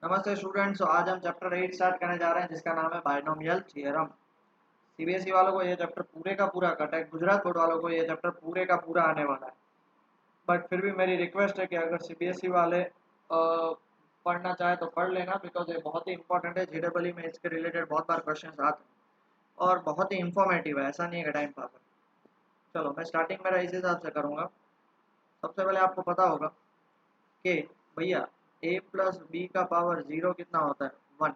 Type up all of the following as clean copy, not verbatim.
नमस्ते स्टूडेंट्स। आज हम चैप्टर 8 स्टार्ट करने जा रहे हैं जिसका नाम है बाइनोमियल थ्योरम। सीबीएसई वालों को ये चैप्टर पूरे का पूरा कट है, गुजरात बोर्ड वालों को ये चैप्टर पूरे का पूरा आने वाला है। बट फिर भी मेरी रिक्वेस्ट है कि अगर सीबीएसई वाले पढ़ना चाहे तो पढ़ लेना, बिकॉज ये बहुत ही इंपॉर्टेंट है। जेडबलई में इसके रिलेटेड बहुत बार क्वेश्चन आते हैं और बहुत ही इंफॉर्मेटिव है, ऐसा नहीं है कि टाइम पास है। चलो मैं स्टार्टिंग मेरा इस हिसाब से करूँगा। सबसे पहले आपको पता होगा कि भैया a प्लस बी का पावर 0 कितना होता है? 1।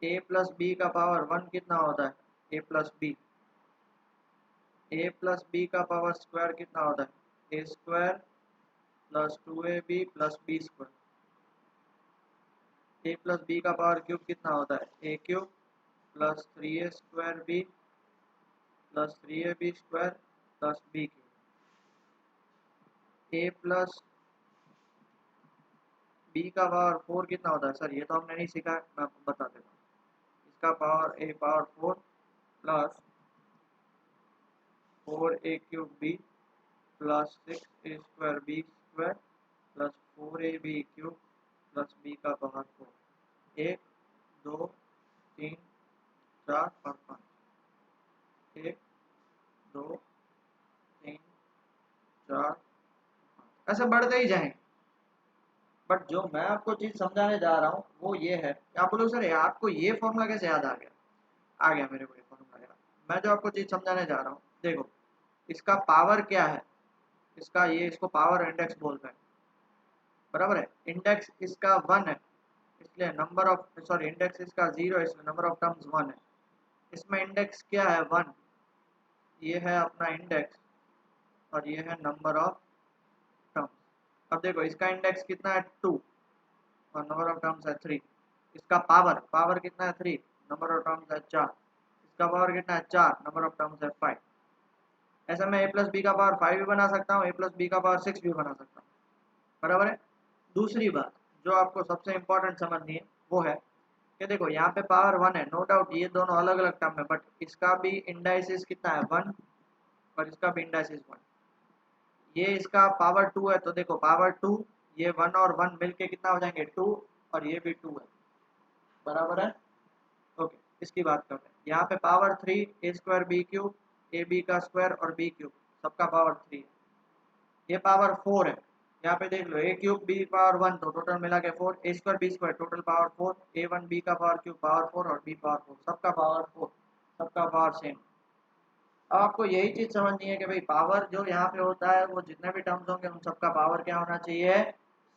ए प्लस बी का पावर 1 कितना होता है? A plus B. A plus B का पावर स्क्वायर कितना होता है? A square plus 2ab plus B square. A plus B का पावर क्यूब कितना होता है? A cube plus 3a square B plus 3ab square plus B cube. A plus B का power 4 कितना होता है? सर ये तो हमने नहीं सीखा है, मैं आपको बता देता हूँ। इसका power A power 4 plus 4a cube B plus 6a square B square plus 4ab cube plus B का पावर 4। 1 2 3 4 और 5। 1 2 3 4 ऐसे बढ़ते ही जाएंगे। बट जो मैं आपको चीज समझाने जा रहा हूँ वो ये है कि आप बोलोगे सर आपको ये फॉर्मूला कैसे याद आ गया? आ गया मेरे को ये फॉर्मूला याद। मैं जो आपको चीज समझाने जा रहा हूँ, देखो इसका पावर क्या है? इसका ये इसको पावर इंडेक्स बोलते हैं, बराबर है। इंडेक्स इसका 1 है, इसलिए नंबर ऑफ सॉरी इंडेक्स इसका 0 है, इसलिए नंबर ऑफ टर्म्स 1 है। इसमें इंडेक्स क्या है? 1। ये है अपना इंडेक्स और ये है नंबर ऑफ टर्म्स। अब देखो इसका इंडेक्स कितना है? 2 और नंबर ऑफ टर्म्स है 3। इसका पावर पावर कितना है? 3। नंबर ऑफ टर्म्स है 4। इसका पावर कितना है? 4। नंबर ऑफ टर्म्स है 5। ऐसा मैं ए प्लस बी का पावर 5 भी बना सकता हूँ, ए प्लस बी का पावर 6 भी बना सकता हूँ, बराबर है। दूसरी बात जो आपको सबसे इंपॉर्टेंट समझनी है वो है कि देखो यहाँ पे पावर 1 है, नो डाउट ये दोनों अलग अलग टर्म है, बट इसका भी इंडाइसिस कितना है? 1 और इसका भी इंडाइसिस 1। ये इसका पावर 2 है, तो देखो पावर 2, ये 1 और 1 मिलके कितना हो जाएंगे? 2। और ये भी 2 है, बराबर है। ओके, इसकी बात करते हैं। यहाँ पे power 3, A square B cube, A B का स्क्वायर और बी क्यूब, सबका पावर 3 है। ये पावर 4 है, यहाँ पे देख लो ए क्यूब बी पावर 1, तो टोटल मिला के 4, A square B square total power 4, A 1 B का पावर क्यूब पावर 4 और बी पावर 4, सबका पावर 4, सबका पावर सेम। अब आपको यही चीज समझनी है कि भाई पावर जो यहाँ पे होता है वो जितने भी टर्म्स होंगे उन सबका पावर क्या होना चाहिए?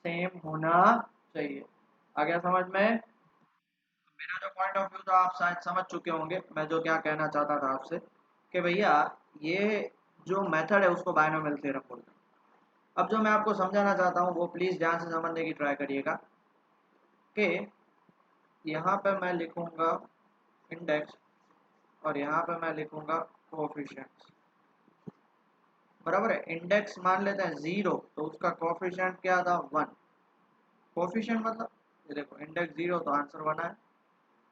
सेम होना चाहिए। आ गया समझ में? मेरा जो पॉइंट ऑफ व्यू था आप शायद समझ चुके होंगे, मैं जो क्या कहना चाहता था आपसे कि भैया ये जो मेथड है उसको बायनोमियल थ्योरम बोलते हैं। अब जो मैं आपको समझाना चाहता हूँ वो प्लीज़ ध्यान से समझने की ट्राई करिएगा कि यहाँ पे मैं लिखूँगा इंडेक्स और यहाँ पे मैं लिखूँगा कोफिशिएंट्स, बराबर है। इंडेक्स मान लेते हैं 0, तो उसका कोफिशिएंट क्या था? 1। कोफिशिएंट मतलब ये देखो इंडेक्स 0 तो आंसर 1 है।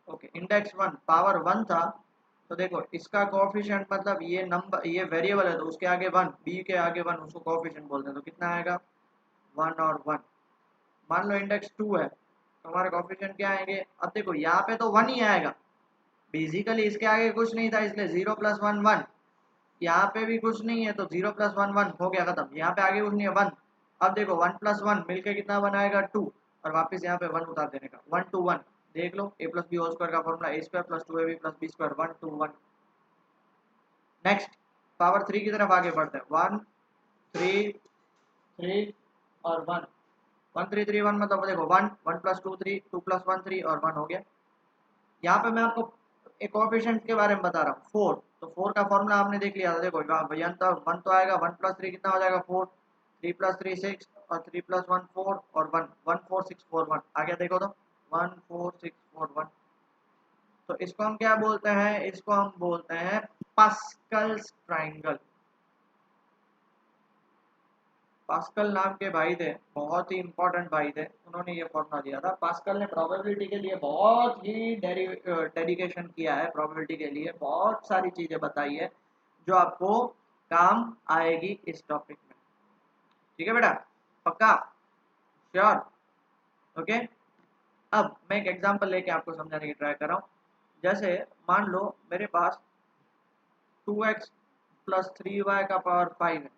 ओके, इंडेक्स 1 पावर 1 था, तो देखो इसका कोफिशिएंट मतलब ये नंबर ये वेरिएबल है तो उसके आगे 1, बी के आगे 1, उसको कोफिशिएंट बोलते हैं, तो कितना आएगा? 1 और 1। मान लो इंडेक्स 2 है तो हमारे कोफिशिएंट क्या आएंगे? अब देखो यहाँ पे तो 1 ही आएगा, बेसिकली इसके आगे कुछ नहीं था इसलिए 0 प्लस 1 1। यहाँ पे भी कुछ नहीं है तो 0 प्लस 1 1 हो गया खत्म। यहाँ पे आगे कुछ नहीं है 1। अब देखो 1 प्लस 1 मिलके कितना बनाएगा? 2, और वापस यहाँ पे 1 उतार देने का, 1 टू 1। देख लो a plus B whole square का formula a square plus 2ab plus B square, 1 to 1। Next power 3 की तरफ आगे बढ़ते हैं, 1 3 3 और 1, 1 3 3 1 मतलब देखो 1 1 प्लस 2 3, 2 प्लस 1 3 और 1 हो गया। यहाँ पे मैं आपको एक कोएफिशिएंट के बारे में बता रहा हूँ 4, तो 4 का फॉर्मूला आपने देख लिया था। देखो भैया 1 तो आएगा, 1 प्लस 3 कितना हो जाएगा? 4, 3 प्लस 3 6 और 3 प्लस 1 4 और 1 1 4 6 4 1 आ गया। देखो तो 1 4 6 4 1। तो इसको हम क्या बोलते हैं? इसको हम बोलते हैं पास्कल्स ट्राइंगल। पास्कल नाम के भाई थे, बहुत ही इंपॉर्टेंट भाई थे, उन्होंने ये फॉर्मूला दिया था। पास्कल ने प्रोबेबिलिटी के लिए बहुत ही डेडिकेशन किया है, प्रोबेबिलिटी के लिए बहुत सारी चीजें बताई है जो आपको काम आएगी इस टॉपिक में। ठीक है बेटा, पक्का? श्योर? ओके। अब मैं एक एग्जांपल लेके आपको समझाने की ट्राई कर रहा हूँ। जैसे मान लो मेरे पास 2x प्लस 3y का पावर 5 है।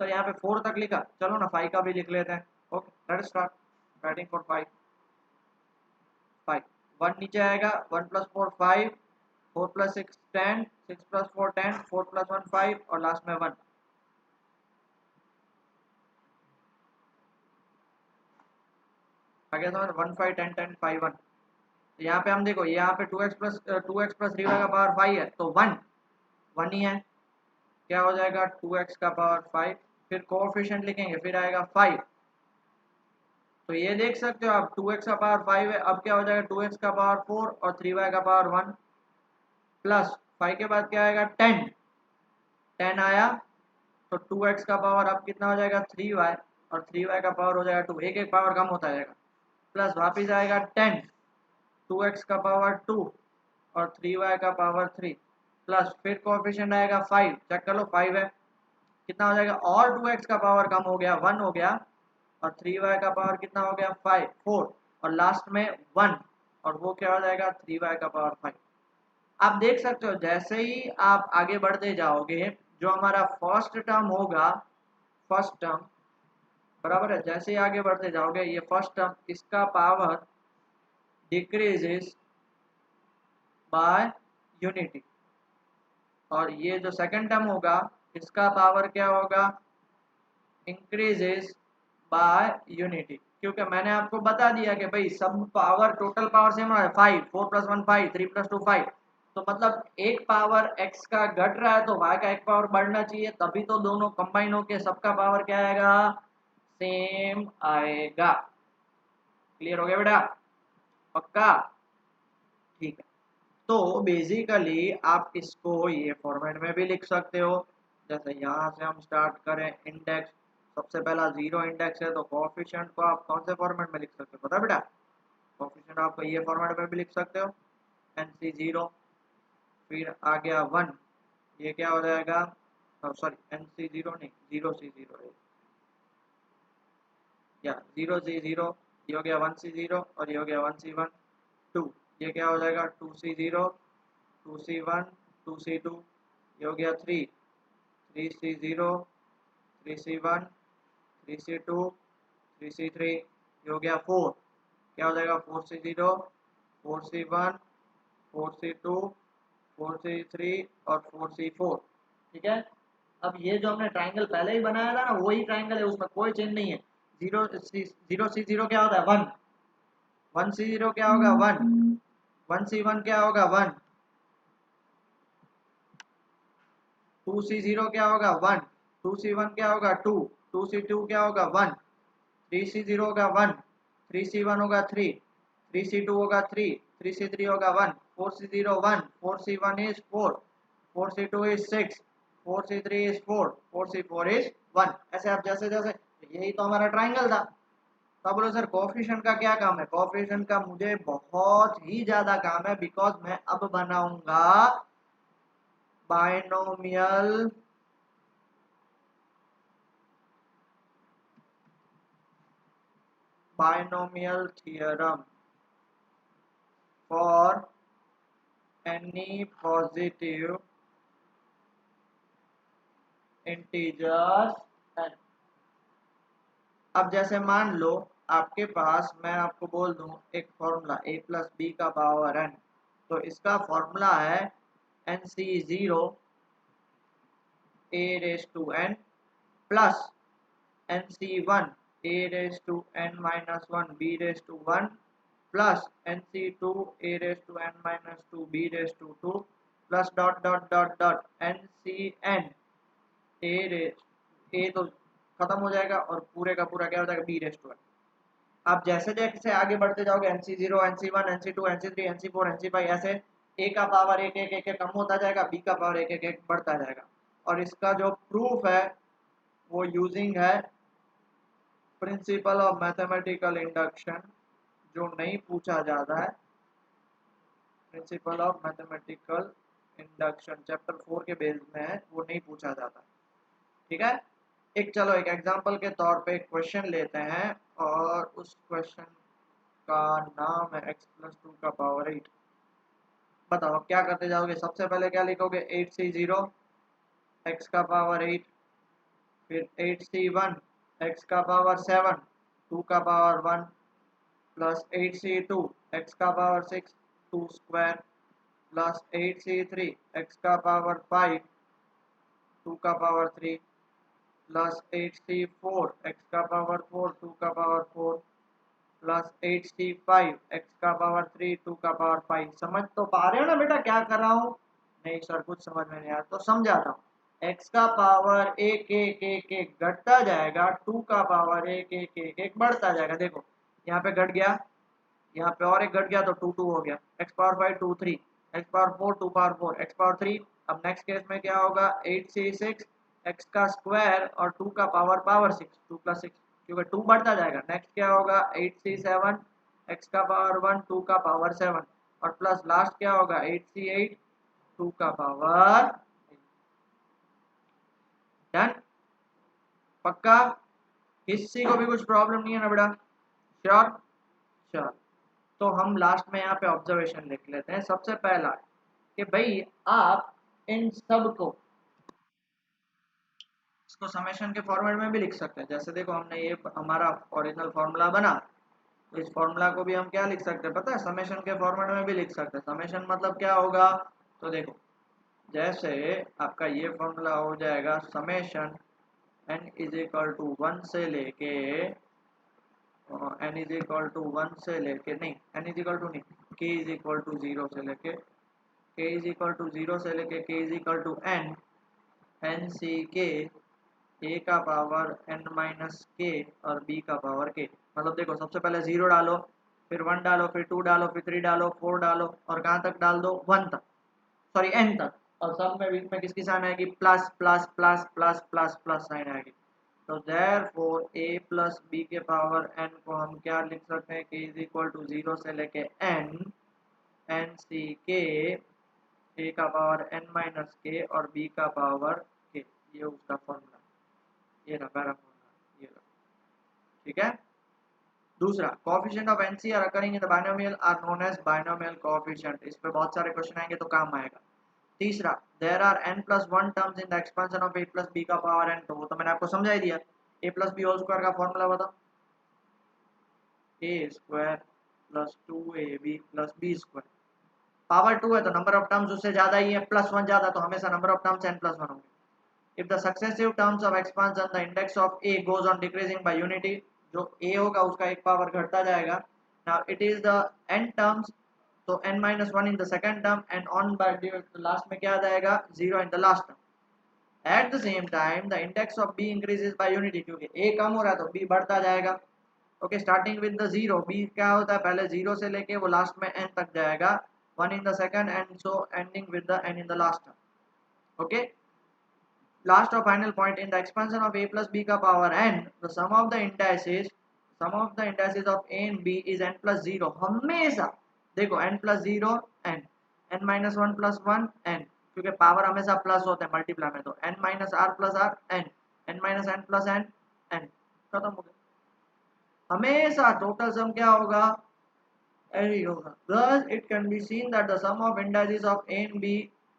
सर यहाँ पे 4 तक लिखा, चलो ना 5 का भी लिख लेते हैं। Okay let's start writing for 5। 1 नीचे आएगा, 1 प्लस 4 5, 4 प्लस 6 10, 6 प्लस 4 10, 4 प्लस 1 5 और लास्ट में 1। आगे समझ 1 5 10 10 5 1। तो यहाँ पे हम देखो यहाँ पे 2x प्लस 3y का पावर 5 है तो 1 ही है। क्या हो जाएगा 2x का पावर 5, फिर कोएफिशिएंट लिखेंगे, फिर आएगा 5। तो ये देख सकते हो आप 2x का पावर 5 है, अब क्या हो जाएगा 2x का पावर 4 और 3y का पावर 1 प्लस 5 के बाद क्या आएगा 10। 10 आया तो 2x का पावर अब कितना हो जाएगा 3y और 3y का पावर हो जाएगा 2, एक एक पावर कम होता जाएगा। प्लस वापिस आएगा 10, 2x का पावर 2 और 3y का पावर 3 प्लस फिर कोएफिशिएंट आएगा 5, चेक कर लो 5 है, कितना हो जाएगा और 2x का पावर कम हो गया 1 हो गया और 3y का पावर कितना हो गया 4 और लास्ट में 1 और वो क्या हो जाएगा 3y का पावर 5। आप देख सकते हो जैसे ही आप आगे बढ़ते जाओगे जो हमारा फर्स्ट टर्म होगा, फर्स्ट टर्म बराबर है, जैसे ही आगे बढ़ते जाओगे ये फर्स्ट टर्म इसका पावर डिक्रीजेस बाय यूनिटी और ये जो सेकंड टर्म होगा इसका पावर क्या होगा इंक्रीजेस बाय यूनिटी, क्योंकि मैंने आपको बता दिया कि भाई सब पावर टोटल पावर सेम है 5, 4 प्लस 1 5, 3 प्लस 2 5। तो मतलब एक पावर x का घट रहा है तो y का एक पावर बढ़ना चाहिए, तभी तो दोनों कंबाइन होके सबका पावर क्या आएगा सेम आएगा। क्लियर हो गया बेटा, पक्का? ठीक है। तो बेसिकली आप इसको ये फॉर्मेट में भी लिख सकते हो, जैसे यहाँ से हम स्टार्ट करें इंडेक्स, सबसे पहला 0 इंडेक्स है तो कोएफिशिएंट को आप कौन से फॉर्मेट में लिख सकते हो पता बेटा? कोएफिशिएंट आपको ये फॉर्मेट में भी लिख सकते हो NC0, फिर आ गया 1, ये क्या हो जाएगा सॉरी NC0 नहीं 0C0 है या 0C0, ये हो गया 1C0 और ये हो गया 1C1 2, ये क्या हो जाएगा 2C0 2C1 2C2, ये हो गया 3 3C0 3C1 3C2 3C3, ये हो गया 4, क्या हो जाएगा 4C0 4C1 4C2 4C3 और 4C4। ठीक है। अब ये जो हमने ट्राइंगल पहले ही बनाया था ना वही ट्राइंगल है, उसमें कोई चेंज नहीं है। 0C0 क्या होता है 1, 1C0 क्या होगा 1, 1C1 क्या होगा 1, 2C0 क्या होगा 1, 2C1 क्या होगा 2, 2C2 क्या होगा 1, 3C0 होगा 1, 3C1 होगा 3, 3C2 होगा 3, 3C3 होगा 1, 4C0 1, 4C1 is 4, 4C2 is 6, 4C3 is 4, 4C4 is 1। ऐसे आप जैसे जैसे, यही तो हमारा ट्राइंगल था। तो बोलो सर कोफिशिएंट का क्या काम है? कोफिशिएंट का मुझे बहुत ही ज्यादा काम है, बिकॉज मैं अब बनाऊंगा binomial theorem for any positive integers n। अब जैसे मान लो आपके पास, मैं आपको बोल दूं एक फॉर्मूला a प्लस बी का पावर n, तो इसका फॉर्मूला है NC0 a raise to n plus NC1 a raise to n minus 1 b raise to 1 plus NC2 a raise to n minus 2 b raise to 2 plus dot dot dot dot NCn A तो खत्म हो जाएगा और पूरे का पूरा क्या हो जाएगा बी रेज टू। आप जैसे जैसे आगे बढ़ते जाओगे NC0 NC1 NC2 NC3 NC4 NC5 ऐसे ए का पावर एक एक एक एक कम होता जाएगा, बी का पावर एक एक एक बढ़ता जाएगा। और इसका जो प्रूफ है वो यूजिंग है प्रिंसिपल ऑफ मैथमेटिकल इंडक्शन, जो नहीं पूछा जाता है। Principle of mathematical induction chapter 4 के बेस में है, वो नहीं पूछा जाता। ठीक है। एक चलो एक एग्जांपल के तौर पे एक क्वेश्चन लेते हैं और उस क्वेश्चन का नाम है x प्लस 2 का पावर 8। बताओ अब क्या करते जाओगे, सबसे पहले क्या लिखोगे, 8c0 x का पावर 8, फिर 8c1 x का पावर 7 2 का पावर 1 प्लस 8c2 x का power 6 2 square plus 8c3 x का पावर 5 2 का पावर 3 प्लस 8c4 x का पावर 4 2 का पावर 4 प्लस 8c5 x का पावर 3 2 का पावर 5। समझ तो पा रहे हो ना बेटा क्या कर रहा हूँ? नहीं सर कुछ समझ में नहीं आया तो समझाता हूँ। x का पावर एक एक एक एक घटता जाएगा, 2 का पावर एक एक एक एक बढ़ता जाएगा। देखो यहाँ पे घट गया, यहाँ पे और एक घट गया तो 2 2 हो गया, x power 5 2 3, x power 4 2 power 4, x power 3। अब नेक्स्ट केस में क्या होगा, 8c6 x का स्क्वायर और 2 का पावर पावर 6 2 प्लस 6 क्योंकि 2 बढ़ता जाएगा। नेक्स्ट क्या होगा, 8c7 x का पावर 1 2 का पावर 7 और प्लस लास्ट क्या होगा 8c8 2 का पावर। डन, पक्का? किसी को भी कुछ प्रॉब्लम नहीं है ना बेटा? श्योर? श्योर। तो हम लास्ट में यहाँ पे ऑब्जर्वेशन लिख लेते हैं। सबसे पहला कि भाई आप इन सब को इसको समेशन के फॉर्मेट में भी लिख सकते हैं। जैसे देखो हमने ये हमारा ओरिजिनल फॉर्मूला बना, तो इस फॉर्मूला को भी हम क्या लिख सकते हैं पता है, समेशन के फॉर्मेट में भी लिख सकते हैं। समेशन मतलब क्या होगा, तो देखो जैसे आपका ये फॉर्मूला हो जाएगा summation n is equal to 1 से लेके n इज इक्वल टू 1 से लेके नहीं n इज इक्वल टू नहीं k इज इक्वल टू 0 से लेके k इज इक्वल टू 0 से लेके k is equal to n n C K a का पावर n माइनस k और b का पावर k। मतलब देखो सबसे पहले 0 डालो, फिर 1 डालो, फिर 2 डालो, फिर 3 डालो, 4 डालो और कहाँ तक डाल दो 1 तक, सॉरी n तक। और सब में बीच में किसकी साइन आएगी, plus plus plus plus plus plus sign आएगी। तो देयरफॉर a प्लस b के पावर n को हम क्या लिख सकते हैं, k इज इक्वल टू 0 से लेके n n C K a का पावर n माइनस k और b का पावर k। ये उसका फॉर्मूला, ये रहा पहला फॉर्मूला, ये रहा। ठीक है। दूसरा, coefficient of NC R occurring in the binomial are known as binomial coefficient. इस पे बहुत सारे क्वेश्चन आएंगे तो काम आएगा। तीसरा, there are n plus 1 terms in the expansion of a plus b का पावर n। तो वो तो मैंने आपको समझा ही दिया, a plus B whole square का फॉर्मूला बताओ, a square plus 2ab plus b square. Power 2 है तो नंबर ऑफ टर्म्स उससे ज्यादा ही है, प्लस 1 ज्यादा तो हमेशा number of terms n plus 1 होंगे। If the successive terms of expansion, the index of a goes on decreasing by unity, जो a होगा उसका एक पावर घटता जाएगा। Now it is the n terms, तो n minus 1 in the second term and on by last में क्या आ जाएगा 0 in the last term. At the same time the index of b increases by unity, क्योंकि a कम हो रहा है तो b बढ़ता जाएगा। Okay, starting with the 0, b क्या होता है पहले 0 से लेके वो लास्ट में n तक जाएगा, 1 in the second and so ending with the n in the last term. Okay, last or final point in the expansion of a plus b का power n, the sum of the indices of a and b is n plus 0। हमेशा देखो n plus 0 n, n minus 1 plus 1 n, क्योंकि power हमेशा plus होते हैं multiply में, तो n minus r plus r n, n minus n plus n n, खत्म हो गया। हमेशा टोटल सम क्या होगा, n ही होगा। Thus it can be seen that the sum of indices of a and b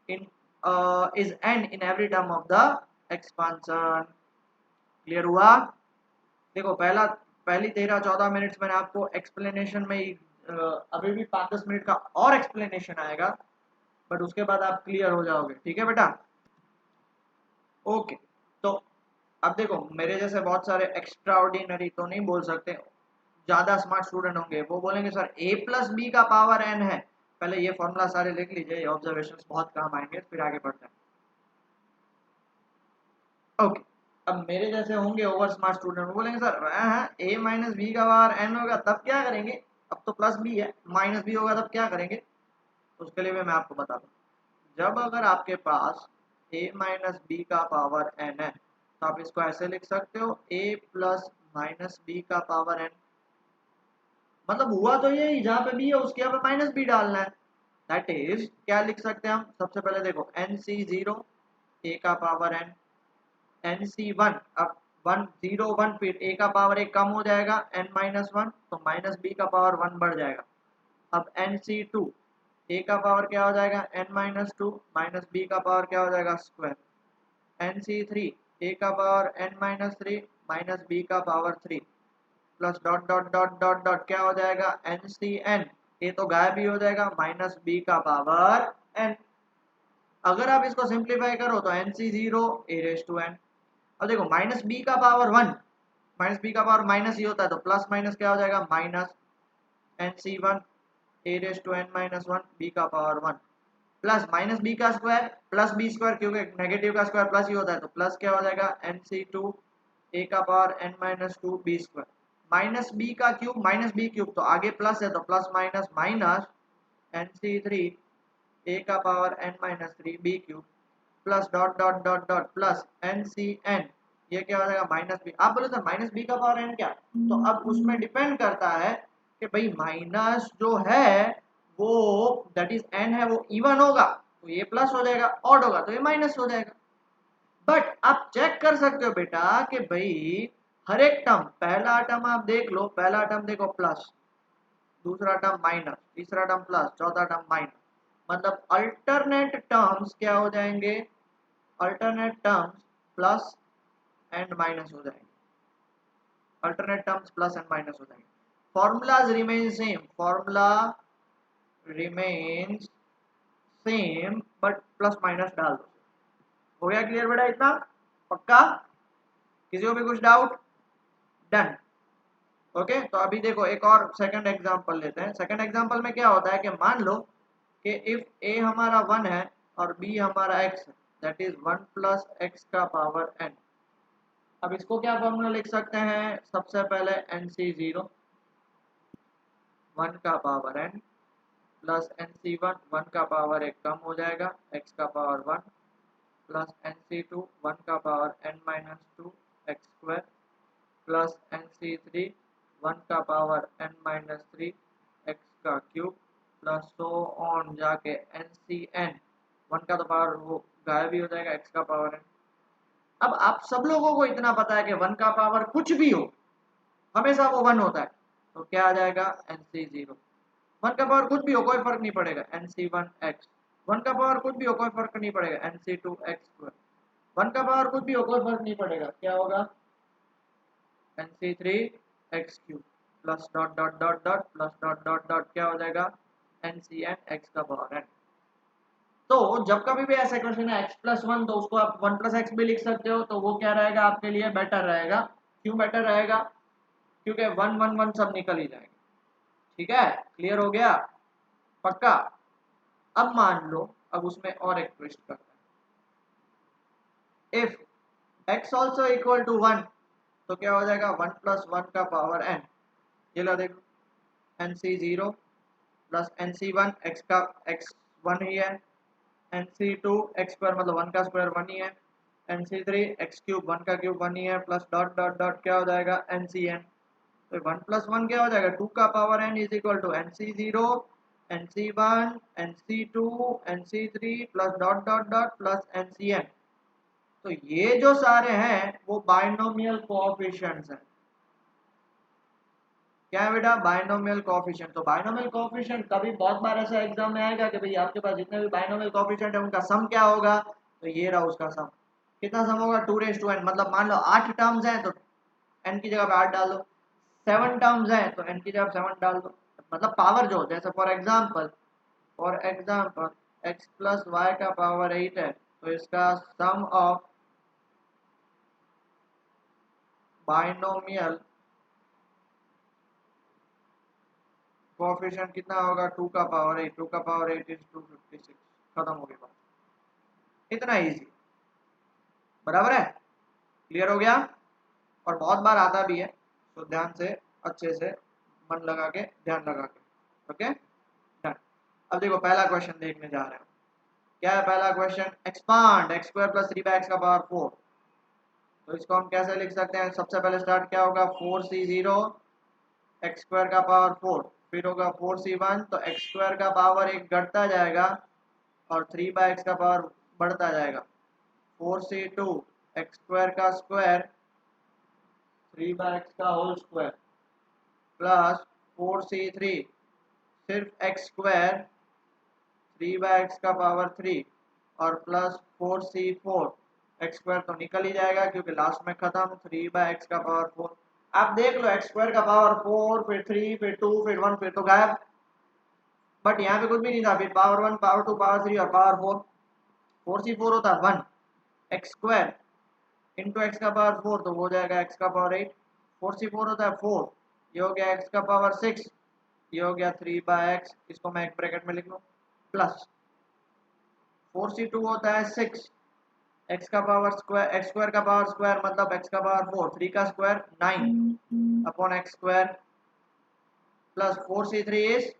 in is n in every term of the expansion। Clear हुआ? देखो पहली 13-14 मिनट्स मैंने आपको एक्सप्लेनेशन में ही अभी भी 5-10 मिनट का और एक्सप्लेनेशन आएगा, बट उसके बाद आप क्लियर हो जाओगे। ठीक है बेटा? ओके, तो अब देखो मेरे जैसे बहुत सारे एक्स्ट्रा ऑर्डिनरी तो नहीं बोल सकते, ज्यादा स्मार्ट स्टूडेंट होंगे वो बोलेंगे सर a प्लस बी का पावर n है। पहले ये फॉर्मूला सारे लिख लीजिए, ये ऑब्जर्वेशंस बहुत काम आएंगे, फिर आगे बढ़ते हैं। ओके, अब मेरे जैसे होंगे ओवर स्मार्ट स्टूडेंट वो बोलेंगे सर a माइनस बी का पावर n होगा तब क्या करेंगे, अब तो प्लस बी है, माइनस बी होगा तब क्या करेंगे। उसके लिए भी मैं आपको बता दूं, जब अगर आपके पास a माइनस बी का पावर n है तो आप इसको ऐसे लिख सकते हो a प्लस माइनस बी का पावर n। मतलब हुआ तो यही, जहाँ पे बी है उसके यहाँ पे माइनस बी डालना है। दैट इज क्या लिख सकते हैं हम, सबसे पहले देखो एन सी 0 ए का पावर एन, एन सी 1, अब 1 0 1, फिर a का पावर 1 कम हो जाएगा n-1, तो माइनस b का पावर 1 बढ़ जाएगा। अब nc2 a का पावर क्या हो जाएगा n-2 माइनस b का पावर क्या हो जाएगा स्क्वायर, nc3 a का पावर n-3 माइनस b का power 3 plus dot dot dot dot dot क्या हो जाएगा ncn, a तो गायब ही हो जाएगा माइनस b का पावर n। अगर आप इसको सिंप्लीफाई करो तो nc0 a⁻n। अब देखो माइनस b का पावर 1, माइनस बी का पावर माइनस ही होता है तो प्लस माइनस क्या हो जाएगा माइनस nc1 a⁻n-1 b का पावर 1 प्लस माइनस बी का स्क्वायर प्लस बी स्क्वायर, क्योंकि नेगेटिव का स्क्वायर प्लस ही होता है तो प्लस क्या हो जाएगा nc2 a का power n-2 b square minus B का क्यूब माइनस बी क्यूब, तो आगे प्लस है तो plus minus minus nc3 a का power n-3 b cube plus dot dot dot dot plus ncn, ये क्या हो जाएगा माइनस बी। आप बोले सर माइनस बी का पावर एन क्या, तो अब उसमें डिपेंड करता है कि भाई माइनस जो है वो दैट इज एन है वो इवन होगा तो ये प्लस हो जाएगा, ऑड होगा तो ये माइनस हो जाएगा। बट आप चेक कर सकते हो बेटा कि भाई हर एक टर्म, पहला टर्म आप देख लो, पहला टर्म देखो प्लस, दूसरा टर्म माइनस, तीसरा टर्म प्लस, चौथा टर्म माइनस, मतलब अल्टरनेट टर्म्स क्या हो जाएंगे, alternate terms plus and minus हो जाएंगे, alternate terms plus and minus हो जाएंगे। Formulas remain same, formula remains same but plus minus डाल दो। हो गया क्लियर बेटा इतना, पक्का, किसी को भी कुछ डाउट, डन। ओके तो अभी देखो एक और सेकंड एग्जांपल लेते हैं। सेकंड एग्जांपल में क्या होता है कि मान लो कि इफ a हमारा 1 है और b हमारा x है, दैट इज 1 प्लस एक्स का पावर n। अब इसको क्या फॉर्मूला लिख सकते हैं, सबसे पहले nc0 1 का पावर n प्लस nc1 1 का पावर 1 कम हो जाएगा x का पावर 1 प्लस nc2 1 का power n-2 x square plus nc3 1 का पावर n-3 x का क्यूब प्लस सो ऑन जाके ncn 1 का तो पावर वो गायब ही हो जाएगा x का पावर n। अब आप सब लोगों को इतना पता है कि 1 का पावर कुछ भी हो हमेशा वो 1 होता है, तो क्या आ जाएगा nc0 1 का पावर कुछ भी हो कोई फर्क नहीं पड़ेगा nc1 x, 1 का पावर कुछ भी हो कोई फर्क नहीं पड़ेगा nc2 x स्क्वायर, 1 का पावर कुछ भी हो कोई फर्क नहीं पड़ेगा, क्या होगा nc3 x cube plus dot dot dot dot plus dot dot dot क्या हो जाएगा ncn x का पावर n। तो जब कभी भी ऐसा क्वेश्चन है x प्लस 1 तो उसको आप 1 प्लस एक्स भी लिख सकते हो, तो वो क्या रहेगा आपके लिए बेटर रहेगा। क्यों बेटर रहेगा, क्योंकि 1 1 1 सब निकल ही जाएंगे। ठीक है क्लियर हो गया, पक्का। अब मान लो अब उसमें और एक ट्विस्ट करते हैं, if x also equal to 1 तो क्या हो जाएगा 1 प्लस 1 का पावर n। ये लो देखो nc0 प्लस nc1 x का x 1 ही है, nc2 x स्क्वायर मतलब 1 का स्क्वायर 1 ही है, nc3 x क्यूब 1 का क्यूब 1 ही है प्लस डॉट डॉट डॉट क्या हो जाएगा ncn। तो 1 प्लस 1 क्या हो जाएगा 2 का power n is equal to nc0 nc1 nc2 nc3 plus dot dot dot plus ncn। तो ये जो सारे हैं वो बाइनोमियल कोएफिशिएंट्स हैं। क्या है बेटा बाइनोमियल कोएफिशिएंट। तो बाइनोमियल कोएफिशिएंट कभी बहुत बार ऐसा एग्जाम में आएगा कि भाई आपके पास जितने भी बाइनोमियल कोएफिशिएंट है उनका सम क्या होगा, तो ये रहा उसका सम। कितना सम होगा 2n, मतलब मान लो 8 टर्म्स हैं तो n की जगह पे 8 डाल दो, 7 टर्म्स हैं तो n की जगह 7 डाल दो, मतलब पावर जो जैसे for example x plus Y का पावर 8 है तो इसका सम ऑफ बाइनोमियल कोएफिशिएंट कितना होगा 2 का पावर 8, 2 का पावर 8 इज 256। खत्म हो गई बात, इतना इजी, बराबर है, क्लियर हो गया। और बहुत बार आता भी है, तो ध्यान से अच्छे से मन लगा के ध्यान लगा के, ओके डन। अब देखो पहला क्वेश्चन देखने जा रहे हैं, क्या है पहला question, expand x square plus 3x का पावर 4। तो इसको हम कैसे लिख सकते हैं, सबसे पहले स्टार्ट क्या होगा 4c0 x स्क्वायर का पावर 4, फिर होगा 4c1 तो x स्क्वायर का पावर 1 घटता जाएगा और 3/x का पावर बढ़ता जाएगा, 4c2 x स्क्वायर का स्क्वायर 3/x का होल स्क्वायर प्लस 4c3 सिर्फ x स्क्वायर 3/x का पावर 3 और प्लस 4c4 एक्स स्क्वायर तो निकल ही जाएगा क्योंकि लास्ट में खत्म 3/x का पावर 4। आप देख लो एक्स स्क्वायर का पावर 4 फिर 3 फिर 2 फिर 1 फिर तो गायब, बट यहाँ पे कुछ भी नहीं था, फिर पावर 1 पावर 2 पावर 3 और पावर 4। 4c4 होता है 1 एक्स स्क्वायर इंटू एक्स का पावर 4 तो वो हो जाएगा एक्स का पावर 8। 4c4 होता है 4, ये हो गया एक्स का पावर 6, ये हो गया 3/x, इसको मैं एक ब्रैकेट में लिख लूँ प्लस 4c2 होता है 6 एक्स का पावर स्क्वायर एक्स स्क्वायर का पावर स्क्वायर मतलब एक्स का पावर 4, 3 का square 9 upon x square plus 4c3 is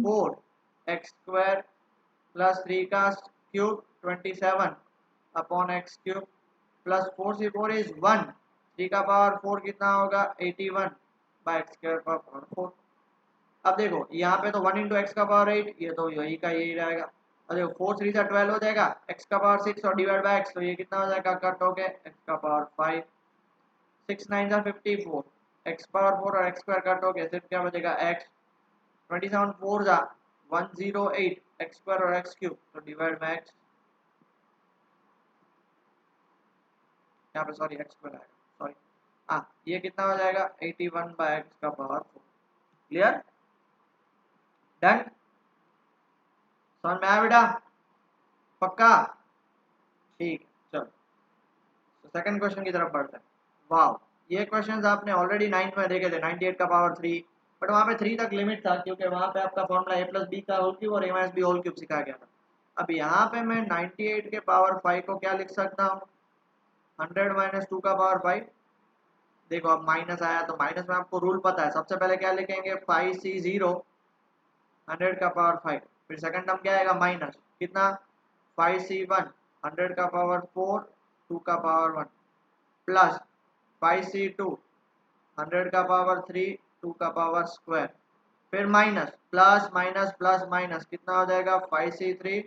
4 x square plus 3 का cube 27 upon x cube plus 4c4 is 1, 3 का पावर 4 कितना होगा 81 बाय एक्स स्क्वायर का पावर 4। अब देखो यहाँ पे तो 1 इंटू एक्स का पावर 8, ये तो यही का यही रहेगा। और देखो 4 3 से 12 हो जाएगा, एक्स का पावर 6 और डिवाइड बाय एक्स तो ये कितना हो जाएगा कट हो गया एक्स का पावर 5, 6 9 जा 54 एक्स पावर 4 और एक्स स्क्वायर कट हो गया, सिर्फ क्या बचेगा एक्स। 27 4 जा 108 एक्स स्क्वायर और एक्स क्यूब तो डिवाइड बाय एक्स, यहाँ पे सॉरी एक्स स्क्वायर आएगा सॉरी, हाँ ये कितना हो जाएगा 81 बाय एक्स का पावर 4। क्लियर, डन, समझ में आया बेटा, पक्का, ठीक है चलो सेकंड क्वेश्चन की तरफ बढ़ते हैं। वाह, ये क्वेश्चंस आपने ऑलरेडी 9th में देखे थे 98 का पावर 3, बट वहाँ पे 3 तक लिमिट था क्योंकि वहाँ पे आपका फॉर्मूला a प्लस बी का होल क्यूब और a minus B whole cube सिखाया गया था। अब यहाँ पे मैं 98 के पावर 5 को क्या लिख सकता हूँ 100 माइनस 2 का पावर 5। देखो अब माइनस आया तो माइनस में आपको रूल पता है, सबसे पहले क्या लिखेंगे 5c0 100 का पावर 5, फिर सेकंड टर्म क्या आएगा माइनस कितना 5c1 100 का पावर 4 2 का पावर 1 प्लस 5c2 100 का पावर 3 2 का पावर स्क्वायर, फिर minus plus minus plus minus कितना हो जाएगा 5c3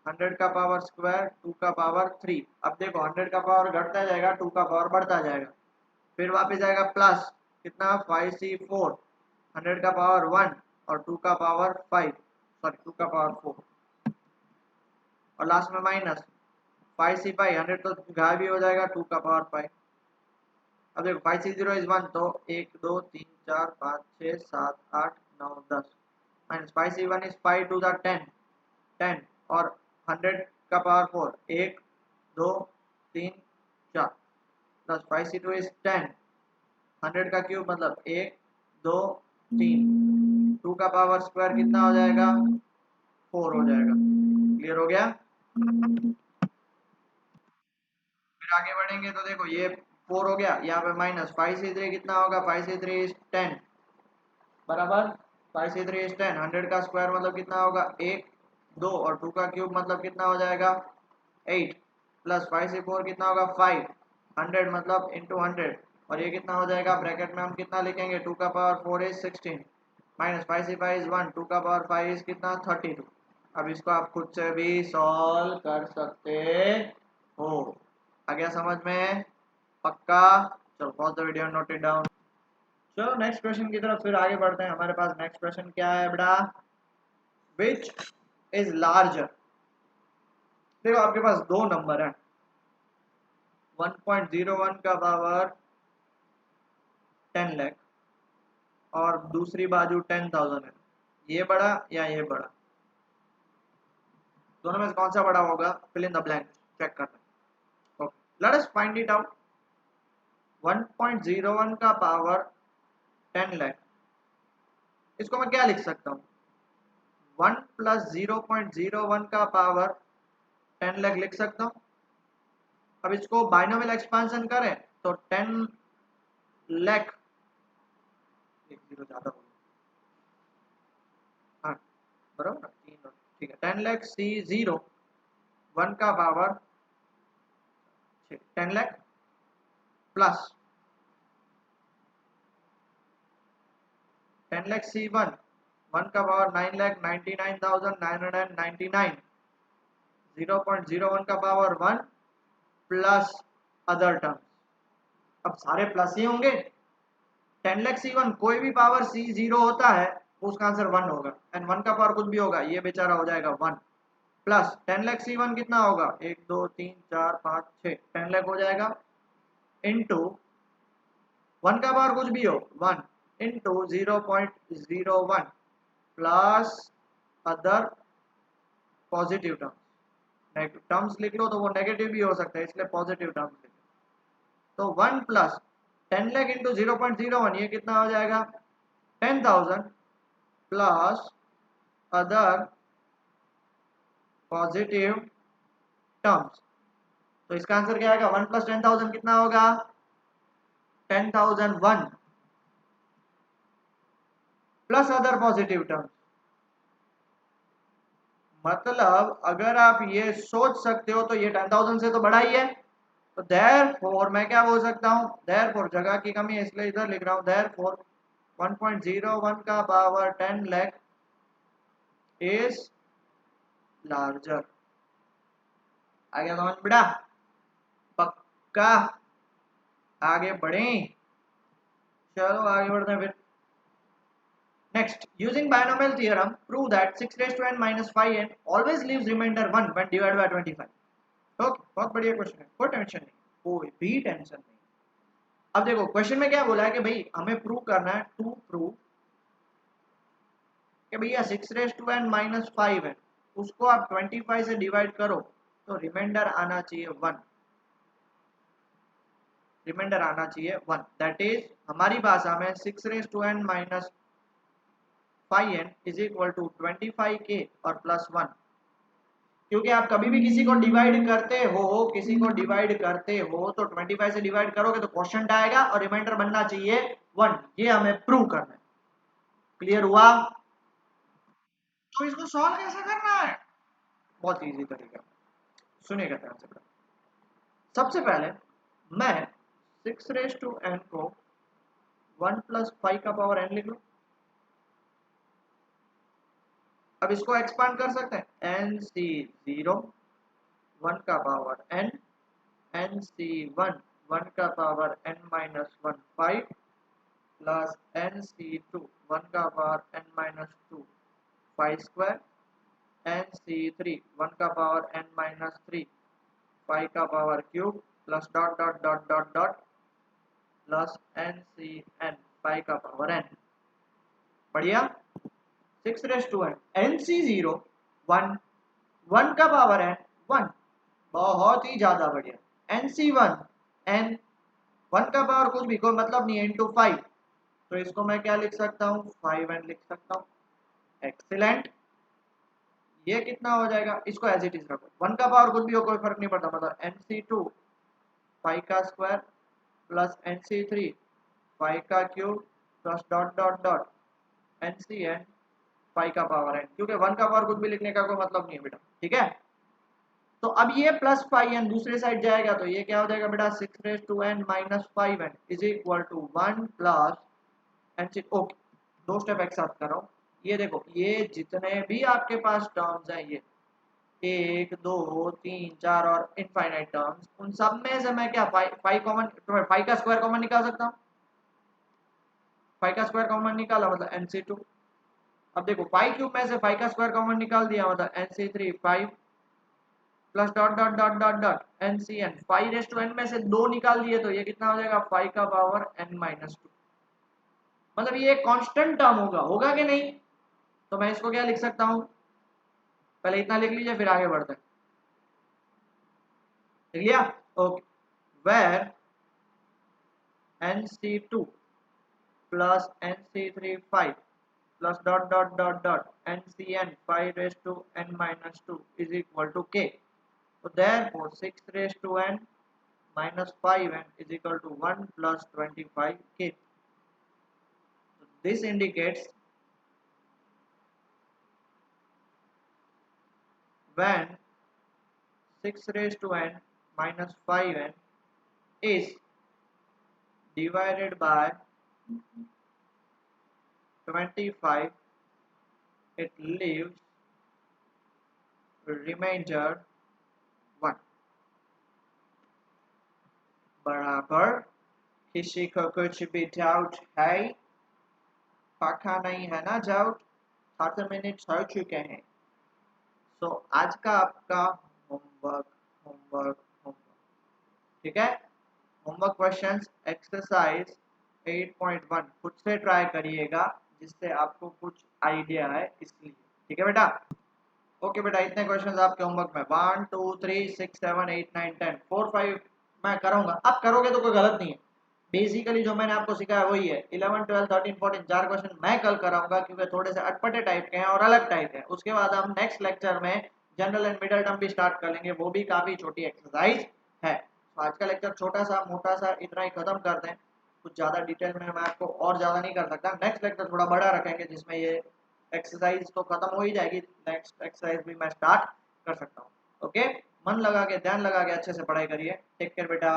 100 का पावर स्क्वायर 2 का पावर 3। अब देखो 100 का पावर घटता जाएगा 2 का पावर बढ़ता जाएगा, फिर वापस आएगा प्लस कितना 5c4 100 का पावर 1 और 2 का पावर 5 सॉरी 2 का पावर 4 और लास्ट में माइनस 5c5 100 तो गायब भी हो जाएगा 2 का पावर 5। अब देखो 5c0 इज 1 तो 1 2 3 4 5 6 7 8 9 10 minus 5c1 is 5 to the 10 10 और 100 का पावर 4 1 2 3 4 प्लस 5c2 इज 10 100 का क्यूब मतलब 1 2 3 2 का पावर स्क्वायर कितना हो जाएगा 4 हो जाएगा। क्लियर हो गया, फिर आगे बढ़ेंगे तो देखो ये 4 हो गया, यहाँ पे माइनस 5c3 कितना होगा 5c3 इज 10 बराबर 5c3 इज 10 100 का स्क्वायर मतलब कितना होगा 1 2 और 2 का क्यूब मतलब कितना हो जाएगा 8 प्लस 5c4 कितना होगा 5 100 मतलब इंटू 100 और ये कितना हो जाएगा ब्रैकेट में हम कितना लिखेंगे 2 का power 4 is 16 minus 5c5 is 1 2 का पावर 5 इज कितना 32। अब इसको आप खुद से भी सॉल्व कर सकते हो, आ गया समझ में, पक्का। चलो pause the video note it down. चलो नेक्स्ट क्वेश्चन की तरफ फिर आगे बढ़ते हैं। हमारे पास नेक्स्ट क्वेश्चन क्या है बेटा, विच इज लार्जर। देखो आपके पास दो नंबर है 1.01 का पावर 10 लाख और दूसरी बाजू 10,000 है, ये बड़ा या ये बड़ा, दोनों में से कौन सा बड़ा होगा, fill in the blank, check करना है। Okay let us find it out. 1.01 का पावर 10 लाख, इसको मैं क्या लिख सकता हूँ 1 प्लस 0.01 का पावर 10 लाख लिख सकता हूँ। अब इसको बाइनोमियल एक्सपेंशन करें तो 10 लाख, एक जीरो ज्यादा हो गया, हाँ बराबर 3 ठीक है 10 लाख C0 1 का power 10 lakh plus 10 lakh C1 1 का पावर 9,99,999 0.01 का पावर 1 प्लस अदर टर्म्स अब सारे प्लस ही होंगे। 10 लाख C1 कोई भी पावर C0 होता है उसका आंसर 1 होगा, एंड 1 का पावर कुछ भी होगा ये बेचारा हो जाएगा 1 प्लस 10 लाख C1 कितना होगा 1 2 3 4 5 6 10 लाख हो जाएगा इंटू 1 का पावर कुछ भी हो 1 into 0.01 plus other positive terms. Negative terms लिख लो तो वो नेगेटिव भी हो सकता है इसलिए पॉजिटिव टर्म्स लिख लो। तो 1 प्लस 10 लाख इंटू 0.01 ये कितना हो जाएगा 10,000 प्लस अदर पॉजिटिव टर्म्स। तो इसका आंसर क्या आएगा 1 प्लस 10,000 कितना होगा 10,001 प्लस अदर पॉजिटिव टर्म्स। मतलब अगर आप ये सोच सकते हो तो ये 10,000 से तो बड़ा ही है, तो देयरफॉर मैं क्या बोल सकता हूँ देयरफॉर जगह की कमी है इसलिए इधर लिख रहा हूँ देयरफॉर 1.01 का पावर 10 लाख इज लार्जर। आगे समझ बेटा पक्का आगे बढ़ें। चलो आगे बढ़ते हैं फिर। Next, using binomial theorem, prove that 6 raised to n minus 5n always leaves remainder 1 when divided by 25. Okay बहुत बढ़िया क्वेश्चन है, कोई टेंशन नहीं, कोई भी टेंशन नहीं। अब देखो क्वेश्चन में क्या बोला है कि भाई हमें प्रूव करना है टू प्रूव कि भैया 6 रेज टू एन माइनस 5 है उसको आप 25 से डिवाइड करो तो रिमाइंडर आना चाहिए 1, रिमाइंडर आना चाहिए 1 दैट इज हमारी भाषा में 6 raise to N minus 5n is equal to 25k और प्लस 1। क्योंकि आप कभी भी किसी को डिवाइड करते हो तो 25 से डिवाइड करोगे तो क्वोशंट आएगा और रिमाइंडर बनना चाहिए 1, ये हमें प्रूव करना है। क्लियर हुआ? तो इसको सॉल्व कैसे करना है? बहुत इजी तरीका, सुनिएगा ध्यान से। सबसे पहले मैं 6 रेज टू n को 1 प्लस 5 का पावर n लिख लूं। अब इसको एक्सपांड कर सकते हैं NC0 1 का पावर n, NC1 1 का power n minus 1 5 plus NC2 1 का power n minus 2 5 square, NC3 1 का पावर n माइनस 3 5 का power cube plus dot dot dot dot dot plus NCn 5 का पावर n। बढ़िया। 6 रेज टू n NC0 1 1 का power n 1, बहुत ही ज्यादा बढ़िया। NC1 n 1 का पावर कुछ भी कोई मतलब नहीं है इंटू 5, तो इसको मैं क्या लिख सकता हूँ 5n लिख सकता हूँ। एक्सीलेंट। ये कितना हो जाएगा इसको एज इट इज रखो, 1 का पावर कुछ भी हो कोई फर्क नहीं पड़ता, मतलब NC2 5 का स्क्वायर प्लस NC3 5 का cube plus dot dot dot NCn 5 का पावर n, क्योंकि 1 का पावर कुछ भी लिखने का कोई मतलब नहीं है बेटा, ठीक है। तो अब ये प्लस 5n दूसरे साइड जाएगा तो ये क्या हो जाएगा बेटा 6 raise to n minus 5n is equal to 1 plus N. Okay दो स्टेप एक साथ कर रहा हूँ। ये देखो ये जितने भी आपके पास टर्म्स हैं ये 1 2 3 4 और इनफाइनाइट टर्म्स, उन सब में से मैं क्या 5 कॉमन 5 का स्क्वायर कॉमन निकाल सकता हूँ। 5 का स्क्वायर कॉमन निकाला मतलब NC2। अब देखो 5 क्यूब में से 5 का स्क्वायर कॉमन निकाल दिया मतलब NC3 5 plus dot dot dot dot dot NCn 5 raise to n में से 2 निकाल दिए तो ये कितना हो जाएगा 5 का पावर n माइनस 2। मतलब ये कांस्टेंट टर्म होगा, होगा कि नहीं? तो मैं इसको क्या लिख सकता हूँ, पहले इतना लिख लीजिए फिर आगे बढ़ते हैं। लिख लिया? Okay. Where NC2 plus NC3 5 plus dot dot dot dot NCn 5 raised to n minus 2 is equal to k. So therefore 6 raised to n minus 5n is equal to 1 plus 25k. So this indicates when 6 raised to n minus 5n is divided by 25, it leaves remainder 1 बराबर किसी को कुछ भी doubt है? पक्का नहीं है ना डाउट? 7 मिनट हो चुके हैं। सो आज का आपका होमवर्क होमवर्क होमवर्क, ठीक है? होमवर्क क्वेश्चंस एक्सरसाइज 8.1 खुद से ट्राई करिएगा, जिससे आपको कुछ आइडिया है इसलिए, ठीक है बेटा? ओके बेटा, इतने क्वेश्चंस आपके होमवर्क में 1 2 3 6 7 8 9 10 4 5 मैं करूंगा, आप करोगे तो कोई गलत नहीं है। बेसिकली जो मैंने आपको सिखाया वही है। 11 12 13 14 4 क्वेश्चन मैं कल कराऊंगा, क्योंकि थोड़े से अटपटे टाइप के हैं और अलग टाइप के हैं। उसके बाद हम नेक्स्ट लेक्चर में जनरल एंड मिडल टर्म भी स्टार्ट कर लेंगे, वो भी काफी छोटी एक्सरसाइज है। तो आज का लेक्चर छोटा सा मोटा सा इतना ही खत्म कर दें, कुछ ज्यादा डिटेल में मैं आपको और ज्यादा नहीं कर सकता। नेक्स्ट लेक्चर थोड़ा बड़ा रखेंगे, जिसमें ये एक्सरसाइज तो खत्म हो ही जाएगी, नेक्स्ट एक्सरसाइज भी मैं स्टार्ट कर सकता हूँ। ओके, मन लगा के ध्यान लगा के अच्छे से पढ़ाई करिए। टेक केयर बेटा।